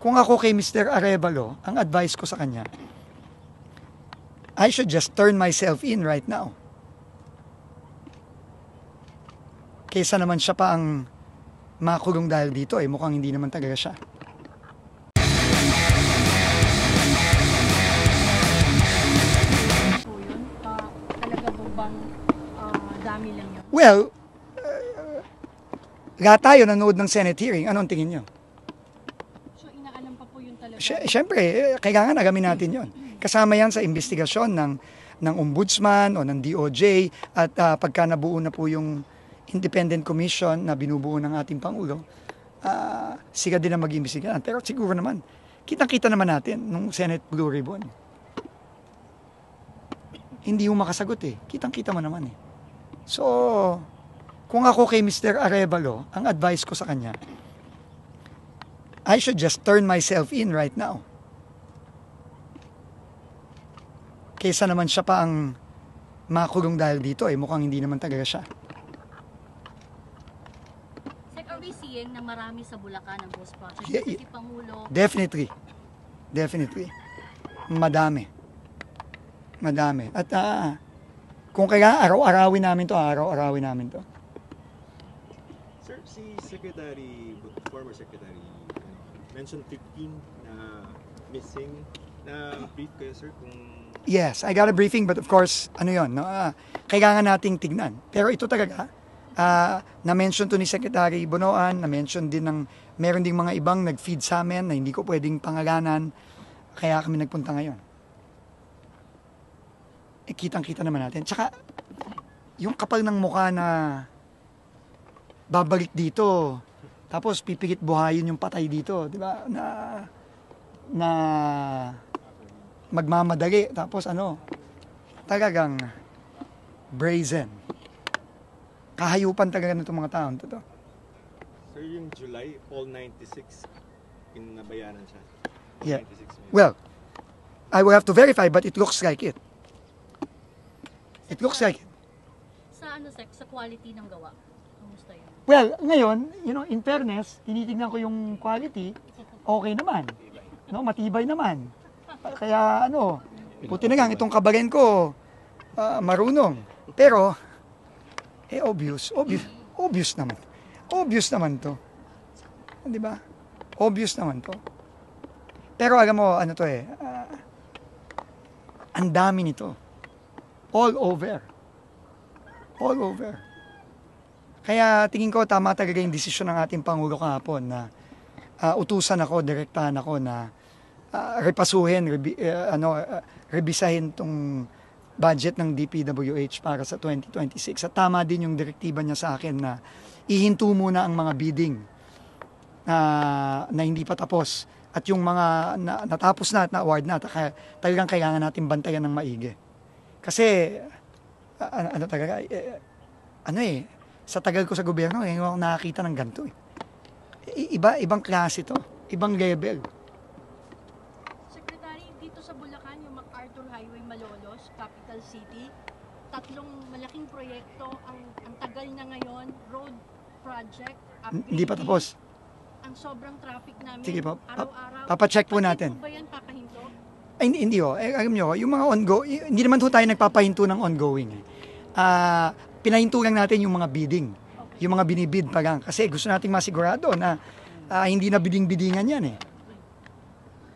kung ako kay Mr. Arevalo, ang advice ko sa kanya, I should just turn myself in right now. Kaysa naman siya pa ang makulong dahil dito, mukhang hindi naman talaga siya. Talaga po bang dami lang yun? Well, lahat tayo nanood ng Senate hearing. Anong tingin nyo? So inaalam pa po yun talaga? Siyempre, kailangan agamin natin yon. Kasama yan sa investigasyon ng ombudsman o ng DOJ at pagka nabuo na po yung independent commission na binubuo ng ating Pangulo, sila din ang mag-imbestigahan. Pero siguro naman, kitang-kita naman natin nung Senate Blue Ribbon. Hindi yung makasagot Kitang-kita mo naman So, kung ako kay Mr. Arevalo, ang advice ko sa kanya, I should just turn myself in right now. Kaysa naman siya pa ang makulong dahil dito, mukhang hindi naman talaga siya. Sec, are we seeing na marami sa Bulacan ang ghost project? Yeah, Kasi si Pangulo... Definitely. Madami. At kung kaya araw-arawin namin to. Sir, si former Secretary, mentioned 15 na missing. Na-brief kayo, sir, kung... Yes, I got a briefing, but of course, kailangan nating tignan. Pero ito talaga, na-mention to ni Secretary Bonoan, na-mention din meron ding mga ibang nag-feed sa amin na hindi ko pwedeng pangalanan, kaya kami nagpunta ngayon. Kitang-kita naman natin. Tsaka, yung kapal ng mukha na babalik dito, tapos pipikit buhayin yung patay dito, di ba? Na magmamadali, tapos talagang brazen. Kahayupan talaga nitong mga taon to. Sir, yung July, all 96, pinabayaran siya. Yeah. 96 Well, I will have to verify, but it looks like it. It looks like it. Sec, sa quality ng gawa, kamusta yun? Well, ngayon, in fairness, tinitingnan ko yung quality, okay naman. Matibay naman. Kaya buti na lang itong kabarin ko, marunong. Pero, obvious naman. Obvious naman to. Di ba? Obvious naman to. Pero alam mo, ang dami nito. All over. Kaya tingin ko tama talaga yung desisyon ng ating Pangulo kahapon na direktahan ako na repasuhin, rebisahin tong budget ng DPWH para sa 2026. At tama din yung direktiba niya sa akin na ihinto muna ang mga bidding na hindi pa tapos. At yung mga natapos na at na-award na, talagang kailangan natin bantayan ng maigi. Kasi, sa tagal ko sa gobyerno, ngayon ako nakakita ng ganito Ibang klase to, ibang level. Secretary, dito sa Bulacan, yung MacArthur Highway Malolos, Capital City, 3 malaking proyekto, ang tagal na ngayon, road project, upgrading. Hindi pa tapos. Ang sobrang traffic namin, Sige po, araw-araw. papacheck po natin. Ba yan, papahinto? Ay, hindi alam nyo, yung mga ongoing, hindi naman tayo nagpapahinto ng ongoing. Pinahinto lang natin yung mga bidding. Yung mga binibid pa lang. Kasi gusto nating masigurado na hindi na biding-bidingan yan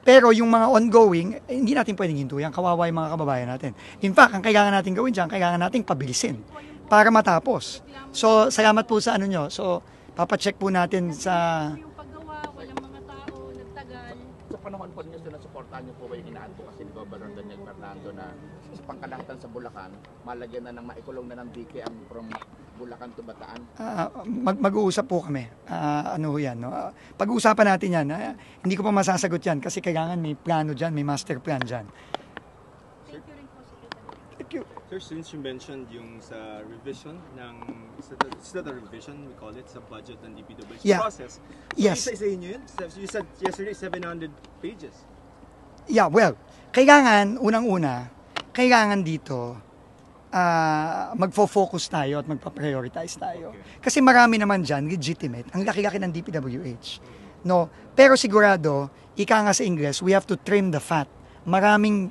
Pero yung mga ongoing, hindi natin pwedeng hintuyan. Kawawa yung mga kababayan natin. In fact, ang kailangan natin gawin dyan, kailangan natin pabilisin para matapos. So, salamat po sa nyo. So, papacheck po natin sa... Yung paggawa, walang mga tao, nagtagal. Sa panahon po ninyo, sinusuportahan niyo po ba yung inaadvocacy ni Governor Daniel Fernando na sa pangkalahatan sa Bulacan, malagyan na ng maikulong na ng DK ang from Bulacan to Bataan? Mag-uusap po kami. Pag-uusapan natin yan. Hindi ko pa masasagot yan kasi kailangan may plano dyan, may master plan dyan. Thank you rin po, Secretary. Thank you. Sir, since you mentioned yung sa revision ng, it's not a revision, we call it, sa budget ng DPWH process. So, Yes. isa-isahin nyo yun? You said yesterday, 700 pages. Yeah, well, unang-una, kailangan dito magfo-focus tayo at magpa-prioritize tayo. Okay. Kasi marami naman dyan, legitimate, ang laki-laki ng DPWH. No? Pero sigurado, ika nga sa English, we have to trim the fat. Maraming,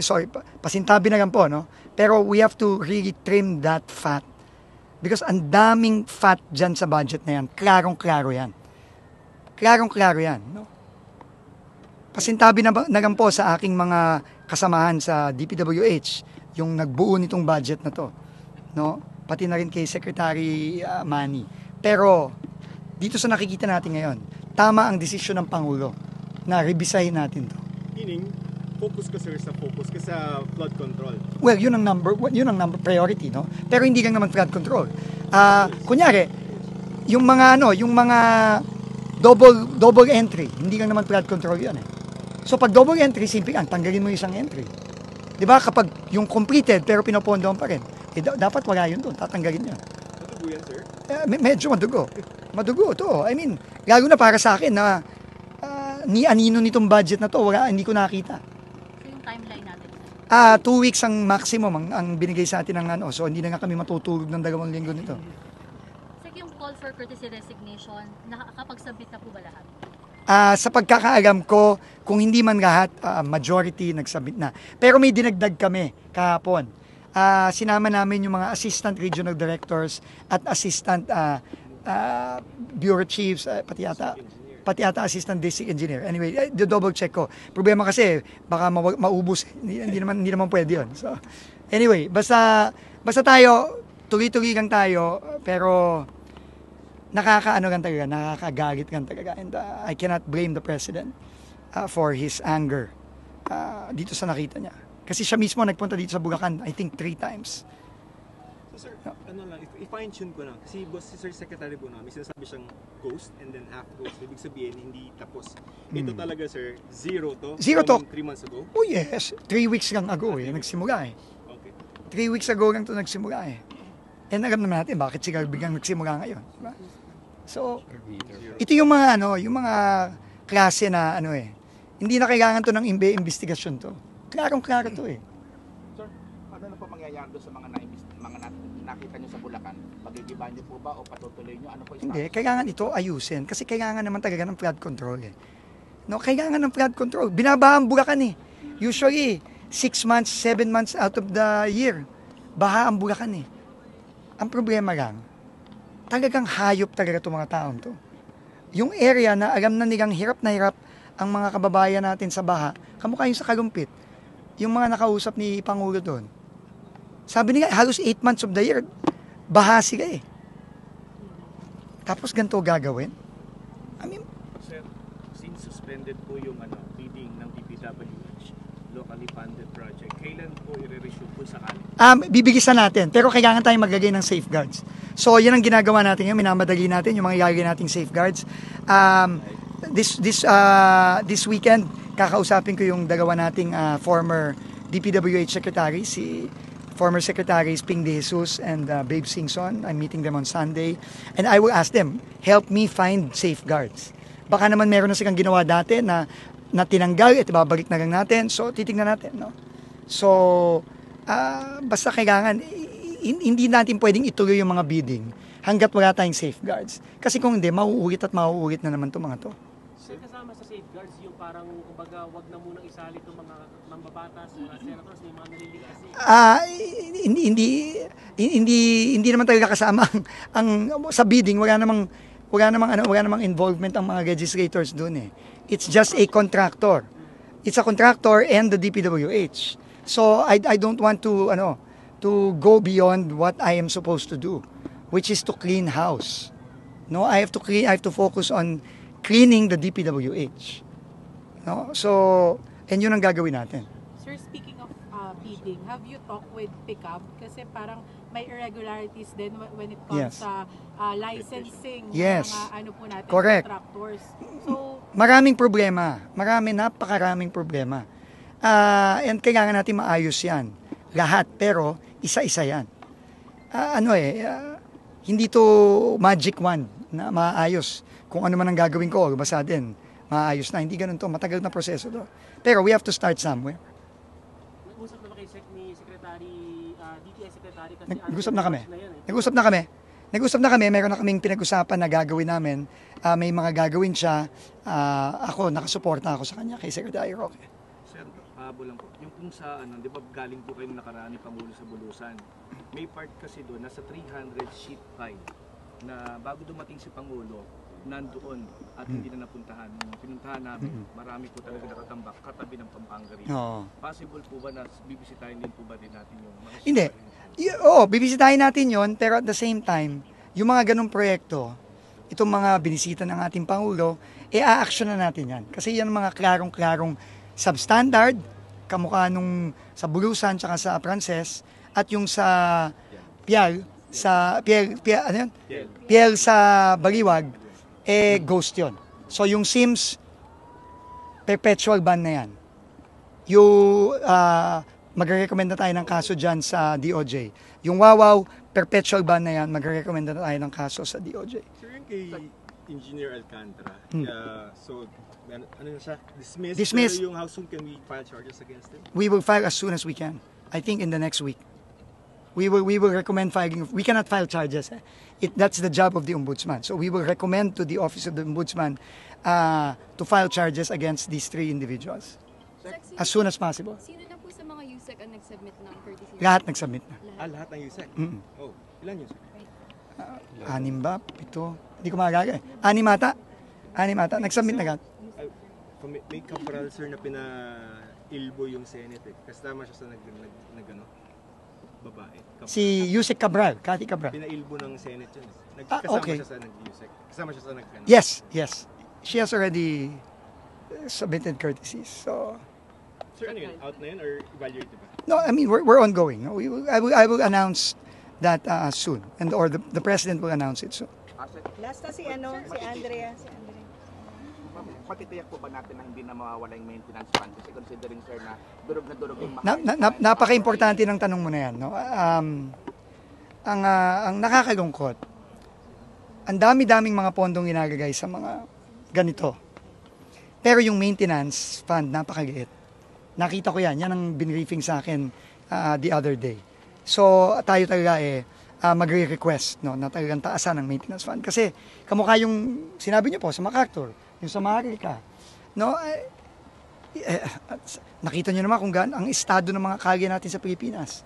sorry, pasintabi na lang po, no? Pero we have to really trim that fat. Because ang daming fat dyan sa budget na yan. Klarong-klaro yan. Klarong-klaro yan, no? Pasintabi na lang po sa aking mga kasamahan sa DPWH, yung nagbuo nitong budget na to, no? Pati na rin kay Secretary Manny. Pero, dito sa nakikita natin ngayon, tama ang desisyon ng Pangulo na revisahin natin to. Meaning, focus ka sir sa flood control. Well, yun ang number priority, no? Pero hindi lang naman flood control. Kunyari, yung mga double entry, hindi lang naman flood control 'yan eh. So pag double entry, simple lang, tanggalin mo yung isang entry. 'Di ba? Kapag yung completed pero pinopondohan pa rin, dapat wala yun doon, tatanggalin 'yan. Madugo yan, sir? Medyo madugo. Madugo to. I mean, lalo na para sa akin na ni anino nitong budget na to, hindi ko nakita. So yung timeline natin. 2 weeks ang maximum ang binigay sa atin ng so hindi na nga kami matutulog ng 2 linggo nito. Sir, yung call for courtesy resignation, nakakapag-submit na po ba lahat? Sa pagkakaalam ko, kung hindi man lahat, majority nagsubmit na. Pero may dinagdag kami kahapon. Sinama namin yung mga assistant regional directors at assistant bureau chiefs, pati ata assistant district engineer. Anyway, double check ko. Problema kasi, baka maubos. Hindi naman pwede yun. So, anyway, basta tayo, tuloy-tuloy lang tayo, pero nakakagalit lang talaga. And I cannot blame the president for his anger dito sa nakita niya. Kasi siya mismo nagpunta dito sa Bulacan, I think 3 times. So sir, i-fine-tune ko na. Kasi si Sir Secretary po na, may sinasabi siyang ghost and then half ghost. Ibig sabihin, hindi tapos. Ito talaga sir, zero to? 3 months ago? Oh yes, 3 weeks lang ago nagsimula eh. Okay. 3 weeks ago lang to nagsimula eh. And alam naman natin bakit sila biglang nagsimula ngayon. Diba? So, ito yung mga klase na hindi na kailangan to ng investigasyon to. Klarong-klaro to eh. Sir, ano na po mangyayari doon sa mga nakita nyo sa Bulacan? Magigiba nyo po ba o patutuloy nyo? Ano po Hindi, kailangan ito ayusin kasi kailangan naman talaga ng flood control eh. No, kailangan ng flood control. Binabaha ang Bulacan eh. Usually, 6 months, 7 months out of the year, baha ang Bulacan eh. Ang problema lang, talagang hayop talaga itong mga taong to. Yung area na alam na nilang hirap na hirap ang mga kababayan natin sa baha, kamukha yung sa Kalumpit. Yung mga nakausap ni Pangulo doon. Sabi nila, halos 8 months of the year, baha sila eh. Tapos ganito gagawin? I mean, Sir, since suspended po yung bidding ng DPWH, locally funded project, kailan po i-resume po sakali? Bibigisan natin, pero kailangan tayong maglagay ng safeguards. So, yan ang ginagawa natin ngayon, minamadali natin yung mga ilalagay nating safeguards. This weekend, kakausapin ko yung dalawa nating former DPWH secretary, si former secretaries Ping De Jesus and Babe Singson. I'm meeting them on Sunday. And I will ask them, help me find safeguards. Baka naman meron na silang ginawa dati na tinanggal at ibabalik na lang natin. So, titignan natin. No? So, basta kailangan, hindi natin pwedeng ituloy yung mga bidding hanggat wala tayong safeguards. Kasi kung hindi, mauulit na naman itong mga to. Sir, kasama sa safeguards, yung parang, kumbaga, wag na munang isali itong mga mambabatas, mga senators, may mga naliligtas. Hindi naman talaga kasama ang sa bidding, wala namang involvement ang mga legislators doon eh. It's just a contractor. It's a contractor and the DPWH. So I don't want to go beyond what I am supposed to do, which is to clean house. No, I have to focus on cleaning the DPWH. No? So, and yun ang gagawin natin. Sir, speaking of bidding, have you talked with Pickup? Kasi parang may irregularities din when it comes Yes. sa licensing Yes. ng mga po natin, Correct. contractors. So, Maraming problema. Napakaraming problema. And kailangan natin maayos yan. Lahat, pero isa-isa yan. Hindi to magic wand na maayos. Kung ano man ang gagawin ko, basta din, maayos na. Hindi ganun to. Matagal na proseso to. Pero we have to start somewhere. Nag-usap na ba kay ni Secretary, DTI Secretary kasi Nag-usap na kami. na yan, eh. Nag-usap na kami. Nag-usap na kami, meron na kaming pinag-usapan na gagawin namin. May mga gagawin siya. Ako, nakasuporta ako sa kanya, kay Secretary Roque. Sir, habol lang po. Yung kung sa di ba galing po kayo nakaraan ni Pangulo sa Bulusan. May part kasi doon, nasa 300 sheet pile na bago dumating si Pangulo, nandoon at hindi na napuntahan. Nung pinuntahan namin, marami po talaga nakatambak katabi ng Pampanga rin. Oo. Possible po ba na bibisitahin din po ba din natin yung mga Hindi. Oo, bibisitahin natin yon, pero at the same time, yung mga ganong proyekto, itong mga binisita ng ating Pangulo, a-action na natin yan. Kasi yan mga klarong-klarong substandard, kamukha nung sa Bulusan tsaka sa Frances, at yung sa Pial, ano yun? Pial sa Baliwag, ghost yon. So yung Sims, perpetual ban na yan. Yung magre-recommend na tayo ng kaso dyan sa DOJ. Yung Wawaw, perpetual ban na yan, magre-recommend na tayo ng kaso sa DOJ. Sir, yung kay Engineer Alcantara, so, ano na siya? Dismissed. Pero yung how soon can we file charges against him? We will file as soon as we can. I think in the next week. We will recommend filing. We cannot file charges. That's the job of the Ombudsman. So we will recommend to the Office of the Ombudsman to file charges against these 3 individuals as soon as possible. Sino na po sa mga USEC ang nag-submit ng courtesy? Lahat nagsubmit na. Lahat ng USEC? Oh, ilan yun, sir? 6 ba? 7? Hindi ko magagawa. 6 ata. 6 ata. Nagsubmit na agad. May Cabral, sir, na pina-ilbo yung Senate eh. Kasama siya sa babae. Si Yusek Cabral, Cathy Cabral. Pina-ilbo ng Senate yun. Okay. Siya sa nag-USEC. Kasama siya sa Yes. She has already submitted courtesies. So, Sir, ano yun? Out na yun or evaluated pa? no, I mean, we're ongoing. No? I will announce that soon. Or the President will announce it soon. Last na si Andrea. Matitiyak po ba natin na hindi na mawawala yung maintenance fund? Kasi considering, sir, na durog yung Napaka-importante ng tanong mo na yan. No? Ang nakakalungkot, ang dami-daming mga pondong ginagagay sa mga ganito. Pero yung maintenance fund, napakaliit. Nakita ko yan. Yan ang binriefing sa akin the other day. So, tayo talaga magre-request no, na talagang taasan ang maintenance fund. Kasi, kamukha yung sinabi niyo po sa MacArthur, yung sa Marika. No, nakita niyo naman kung ang estado ng mga kalye natin sa Pilipinas.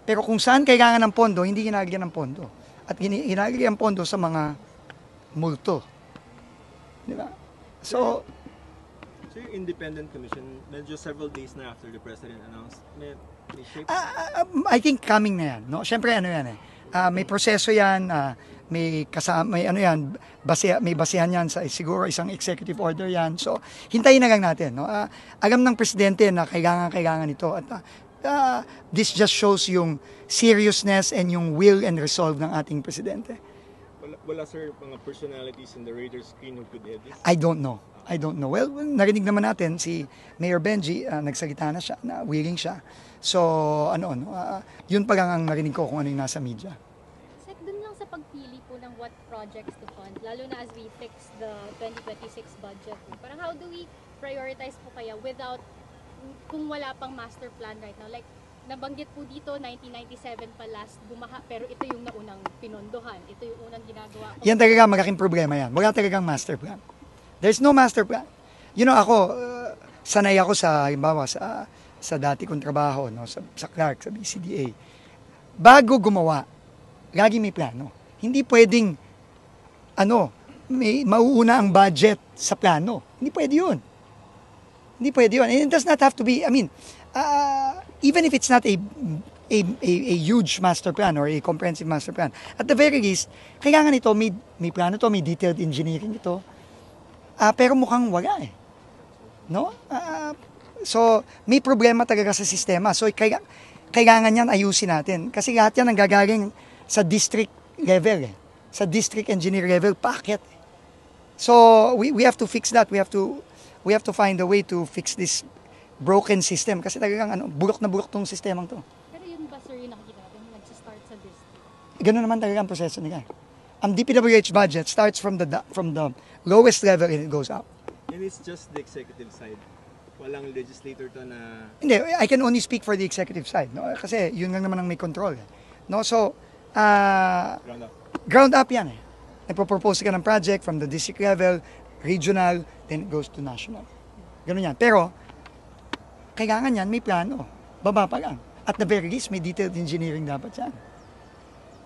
Pero kung saan kailangan ng pondo, hindi ginagyan ng pondo. At ginagyan ng pondo sa mga multo. Di ba? So, yung independent commission, medyo several days na after the President announced, may shape? I think coming na yan. No? Siyempre, ano yan may proseso yan, may basehan yan sa siguro isang executive order yan. So, hintayin na lang natin. No? Alam ng Presidente na kailangan ito. At this just shows yung seriousness and yung will and resolve ng ating Presidente. Wala sir, mga personalities in the radar screen who could head this? I don't know. Well, narinig naman natin si Mayor Benji, nagsalita na siya, na willing siya. So, yun pa lang ang narinig ko kung ano yung nasa media. Sir, dun lang sa pagpili po ng what projects to fund, lalo na as we fix the 2026 budget. Parang how do we prioritize po kaya without, kung wala pang master plan right now? Like, nabanggit po dito, 1997 pa last bumaha, pero ito yung naunang pinondohan. Ito yung unang ginagawa. Yan talaga malaking problema yan. Wala talagang master plan. There's no master plan. You know, ako, sanay ako sa, halimbawa, sa dati kong trabaho, no, sa Clark, sa BCDA. Bago gumawa, lagi may plano. Hindi pwedeng, may mauuna ang budget sa plano. Hindi pwede yun. And it does not have to be, even if it's not a huge master plan or a comprehensive master plan, at the very least, kailangan ito, may plano to, may detailed engineering ito. Pero mukhang wala eh. No? So, may problema talaga sa sistema. So, kailangan yan ayusin natin. Kasi lahat yan ang gagaling sa district level eh. Sa district engineer level, packet. So, we have to fix that. We have to find a way to fix this broken system. Kasi talagang bulok na bulok tong sistemang to. Pero yun ba, sir, yung nakikita natin, nagsistart sa district? Ganun naman talaga ang proseso nila. Ang DPWH budget starts from the lowest level and it goes up. And it's just the executive side. Walang legislator to na... Hindi, I can only speak for the executive side. No? Kasi yun lang naman ang may control. No? So, Round up. Ground up yan eh. Nagpo-propose ka ng project from the district level, regional, then it goes to national. Ganun yan. Pero, kailangan yan, may plano. Baba pa lang. At the very least, may detailed engineering dapat yan.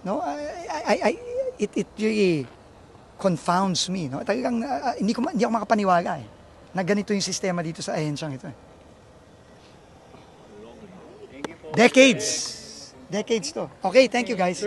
No? It really confounds me. No? Talagang, hindi ako makapaniwala eh, na ganito yung sistema dito sa ahensyang ito. Decades to. Okay, thank you guys.